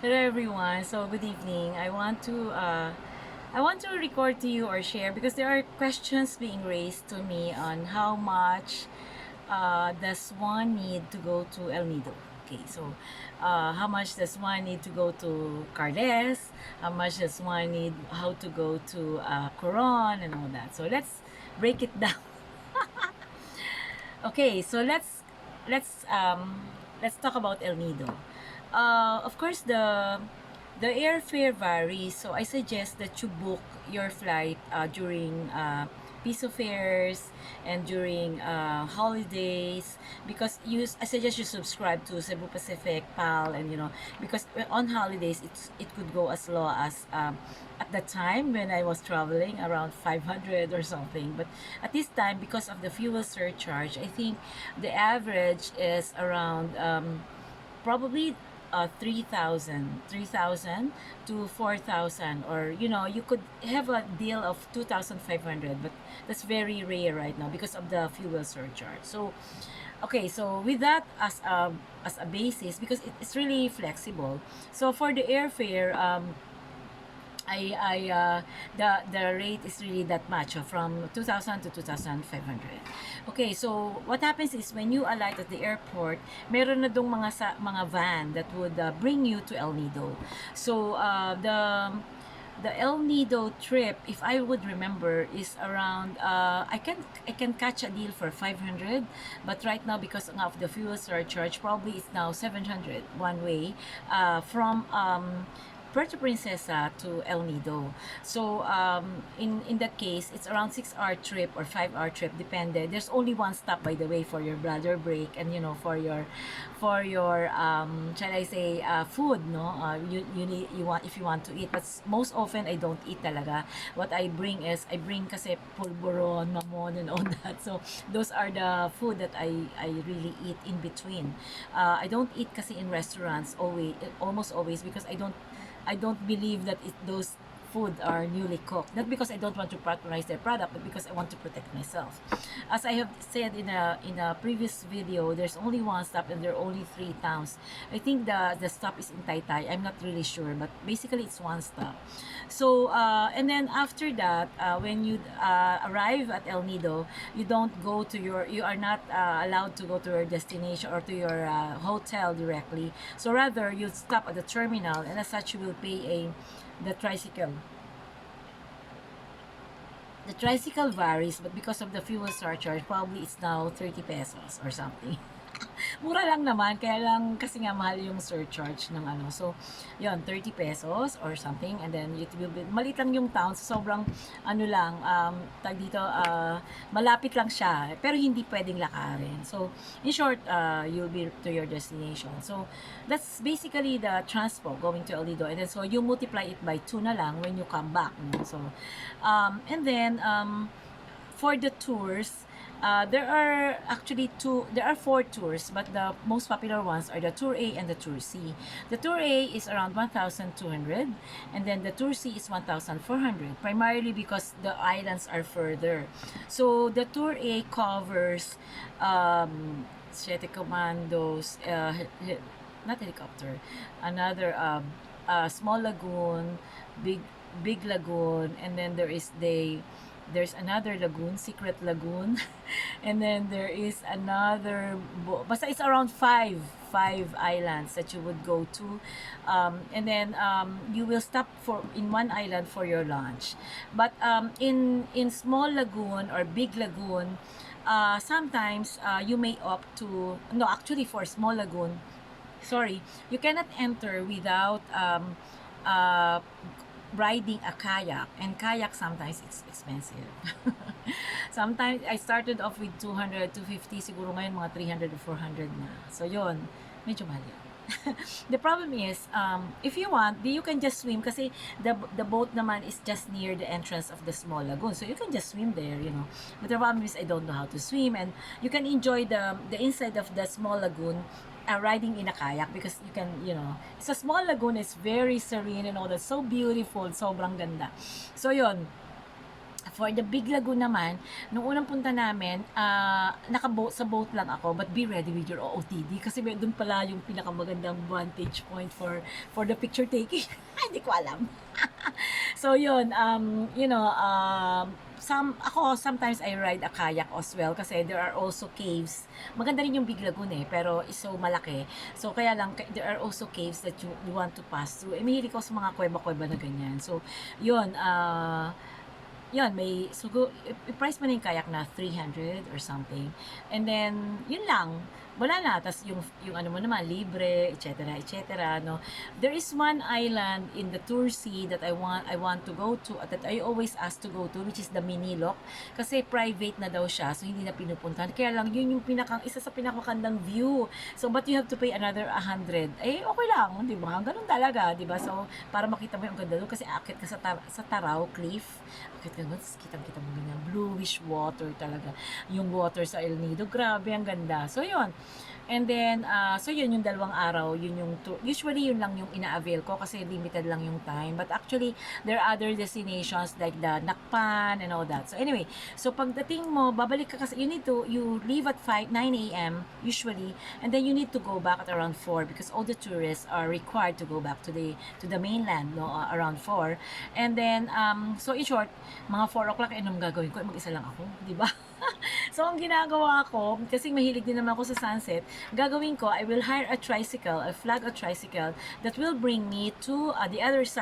Hello everyone. So good evening. I want to record to you or share because there are questions being raised to me on how much does one need to go to El Nido. Okay, so how much does one need to go to Carles? How much does one need how to go to Coron and all that. So break it down. Okay, so let's um let's talk about El Nido. Of course, the airfare varies, so I suggest that you book your flight during piso fares and during holidays because I suggest you subscribe to Cebu Pacific, PAL, and because on holidays it could go as low as at the time when I was traveling around 500 or something, but at this time because of the fuel surcharge, I think the average is around probably 3,000 to 4,000, or you could have a deal of 2,500, but that's very rare right now because of the fuel surcharge. So okay, so with that as a basis, because it's really flexible. So for the airfare, I the rate is really that much, from 2,000 to 2,500. Okay, so what happens is when you alight at the airport, meron na dong mga van that would bring you to El Nido. So the El Nido trip, if I would remember, is around I can catch a deal for 500, but right now because of the fuel surcharge, probably it's now 700 one way from Puerto Princesa to El Nido. So in that case, it's around 6 hour trip or 5 hour trip, depende. There's only one stop, by the way, for your bladder break, and for your shall I say food, no? You want, if you want to eat, but most often I don't eat talaga. What I bring kasi pulburon, mamon, and all that. So those are the food that I really eat in between. I don't eat kasi in restaurants almost always, because I don't believe that those food are newly cooked. Not because I don't want to patronize their product, but because I want to protect myself. As I have said in a previous video, there's only one stop and there are only 3 towns. I think the stop is in Taytay. I'm not really sure, but basically it's one stop. So and then after that, when you arrive at El Nido, you are not allowed to go to your destination or to your hotel directly. So rather, you stop at the terminal, and as such, you will pay the tricycle. The tricycle varies, but because of the fuel surcharge, probably it's now 30 pesos or something. Mura lang naman, kaya lang kasi nga mahal yung surcharge ng ano. So, yon 30 pesos or something, and then it will be, maliit lang yung town, so sobrang ano lang, tag dito, malapit lang siya, pero hindi pwedeng lakarin. So, in short, you'll be to your destination. So, that's basically the transpo going to El Nido, and then so you multiply it by 2 na lang when you come back. No? So, and then, for the tours, there are four tours, but the most popular ones are the Tour A and the Tour C. The Tour A is around 1,200, and then the Tour C is 1,400, primarily because the islands are further. So the Tour A covers Siete Commandos, not helicopter, another small lagoon, big big lagoon, and then there's another lagoon, secret lagoon, and then there is another basta it's around five islands that you would go to, and then you will stop for in one island for your lunch. But in small lagoon or big lagoon, sometimes you may opt to, no, actually for small lagoon, sorry, you cannot enter without uh, riding a kayak, and kayak sometimes it's expensive. Sometimes I started off with 200, 250, siguro ngayon mga 300 to 400 na. So yon, medyo mahal yun. The problem is, if you want, you can just swim kasi the boat naman is just near the entrance of the small lagoon. So you can just swim there. But the problem is I don't know how to swim, and you can enjoy the inside of the small lagoon riding in a kayak, because you can, it's a small lagoon, it's very serene and all that, so beautiful, sobrang ganda. So yon, For the Big Lagoon naman, nung unang punta namin, naka-boat sa boat lang ako, but be ready with your OOTD kasi may doon pala yung pinakamagandang vantage point for the picture taking. Hindi ko alam. So yun, sometimes I ride a kayak as well kasi there are also caves. Maganda rin yung Big Lagoon pero is so malaki. So kaya lang there are also caves that you want to pass through. Mahilig ako sa mga kuweba-kuweba na ganyan. So yun, yun, i-price mo na yung kayak na 300 or something. And then, yun lang. Wala na. Tapos yung ano mo naman, libre, etc. etc. No? There is one island in the Tour Sea that I want to go to, that I always ask to go to, which is the Minilok. Kasi private na daw siya, so hindi na pinupuntahan. Kaya lang, yun yung isa sa pinakakandang view. So, but you have to pay another 100. Okay lang, di ba? Ganun talaga, di ba? So, para makita mo yung ganda doon, kasi akit ka sa Taraw Cliff. Akit ka doon, kitang-kita mo ganyan, bluish water talaga. Yung water sa El Nido, grabe, ang ganda. So, yun. And then, so yun yung 2 araw, yun yung tour. Usually, yun lang yung ina-avail ko kasi limited lang yung time. But actually, there are other destinations like the Nakpan and all that. So anyway, so pagdating mo, babalik ka kasi, you leave at 9 a.m. usually, and then you need to go back at around 4 because all the tourists are required to go back to the mainland, no, around 4. And then, so in short, mga 4 o'clock, anong gagawin ko? Mag-isa lang ako, di ba? So, ang ginagawa ko, kasi mahilig din naman ako sa sunset, gagawin ko, I will hire a tricycle, a tricycle that will bring me to the other side